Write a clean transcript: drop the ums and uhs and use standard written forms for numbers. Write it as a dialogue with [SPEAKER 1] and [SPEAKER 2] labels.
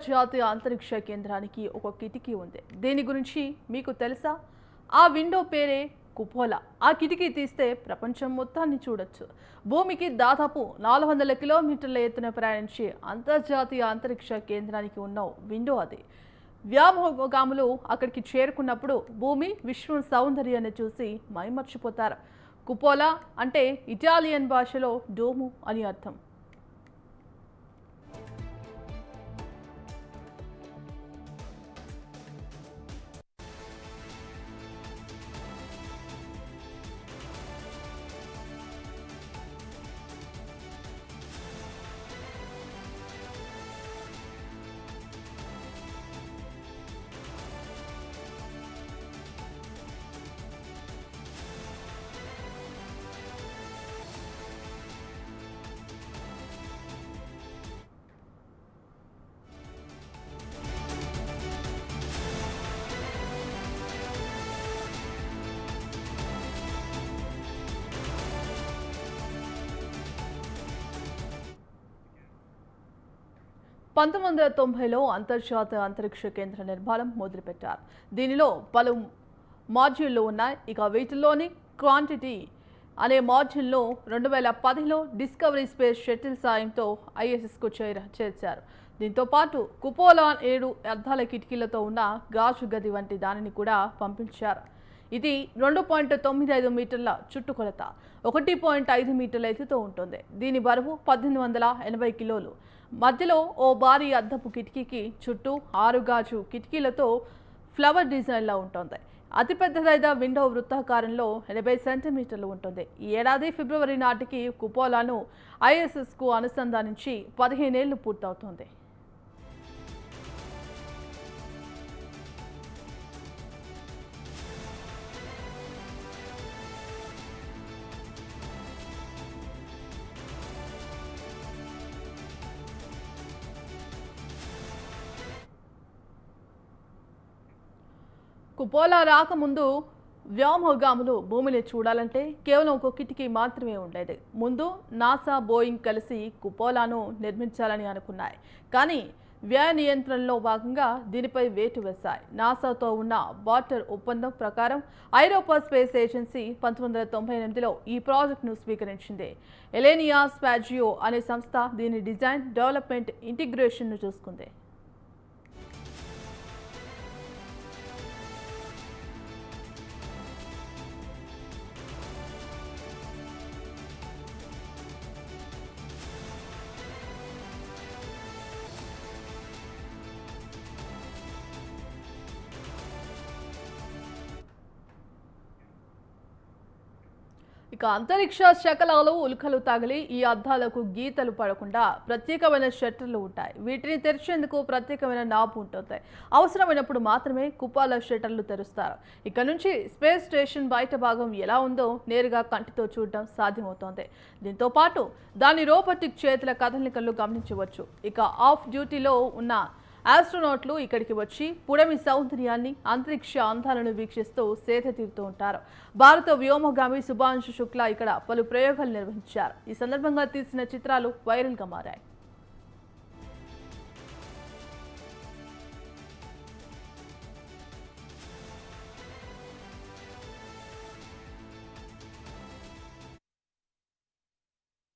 [SPEAKER 1] జాతీయ అంతరిక్ష కేంద్రానికి ఒక కిటికీ ఉంది. దీని గురించి మీకు తెలుసా? ఆ విండో పేరే కుపోలా. ఆ కిటికీ తీస్తే ప్రపంచం మొత్తాన్ని చూడొచ్చు. భూమికి దాదాపు 400 కిలోమీటర్ల ఎత్తున ప్రయాణించే అంతర్జాతీయ అంతరిక్ష కేంద్రానికి ఉన్న విండో అది. వ్యోమగాములు అక్కడికి చేరుకున్నప్పుడు భూమి, విశ్వం సౌందర్యాన్ని చూసి మైమర్చిపోతారు. కుపోలా అంటే ఇటాలియన్ భాషలో డోము అని అర్థం. 1990లో అంతర్జాతీయ అంతరిక్ష కేంద్ర నిర్మాణం మొదలుపెట్టారు. దీనిలో పలు మాడ్యూళ్లు ఉన్నాయి. ఇక వీటిలోని క్వాంటిటీ అనే మాడ్యూల్ను 2010లో డిస్కవరీ స్పేస్ షటిల్ సాయంతో ఐఎస్ఎస్కు చేర్చారు. దీంతో పాటు కుపోలా 7 అద్దాల కిటికీలతో ఉన్న గాజు గది వంటి దానిని కూడా పంపించారు. ఇది 2.95 మీటర్ల చుట్టుకొలత, 1.5 మీటర్ల ఎత్తుతో ఉంటుంది. దీని బరువు 1880 కిలోలు. మధ్యలో ఓ భారీ అద్దపు కిటికీకి చుట్టూ 6 గాజు కిటికీలతో ఫ్లవర్ డిజైన్లా ఉంటుంది. అతిపెద్దదైన విండో వృత్తాకారంలో 80 సెంటీమీటర్లు ఉంటుంది. ఈ ఏడాది ఫిబ్రవరి నాటికి కుపోలాను ఐఎస్ఎస్కు అనుసంధానించి 15 ఏళ్లు పూర్తవుతోంది. కుపోలా రాకముందు వ్యోమగాములు భూమిని చూడాలంటే కేవలం ఒక కిటికీ మాత్రమే ఉండేది. ముందు నాసా, బోయింగ్ కలిసి కుపోలాను నిర్మించాలని అనుకున్నాయి. కానీ వ్యయ నియంత్రణలో భాగంగా దీనిపై వేటు వేశాయి. నాసాతో ఉన్న బార్టర్ ఒప్పందం ప్రకారం ఐరోపా స్పేస్ ఏజెన్సీ 1998లో ఈ ప్రాజెక్టును స్వీకరించింది. ఎలెనియా స్పాజియో అనే సంస్థ దీని డిజైన్, డెవలప్మెంట్, ఇంటిగ్రేషన్ను చూసుకుంది. ఇక అంతరిక్ష శకలాలు, ఉల్కలు తగిలి ఈ అద్దాలకు గీతలు పడకుండా ప్రత్యేకమైన షట్టర్లు ఉంటాయి. వీటిని తెరిచేందుకు ప్రత్యేకమైన నాబ్ ఉంటుంది. అవసరమైనప్పుడు మాత్రమే కుపోలా షట్టర్లు తెరుస్తారు. ఇక నుంచి స్పేస్ స్టేషన్ బయట భాగం ఎలా ఉందో నేరుగా కంటితో చూడడం సాధ్యమవుతోంది. దీంతో పాటు దాని రోబోటిక్ చేతుల కదలికలు గమనించవచ్చు. ఇక ఆఫ్ డ్యూటీలో ఉన్న ఆస్ట్రోనాట్లు ఇక్కడికి వచ్చి పుడమి సౌందర్యాన్ని, అంతరిక్ష అందాలను వీక్షిస్తూ సేద తీరుతూ ఉంటారు. భారత వ్యోమగామి శుభాంశు శుక్లా ఇక్కడ పలు ప్రయోగాలు నిర్వహించారు. ఈ సందర్భంగా తీసిన చిత్రాలు వైరల్గా మారాయి.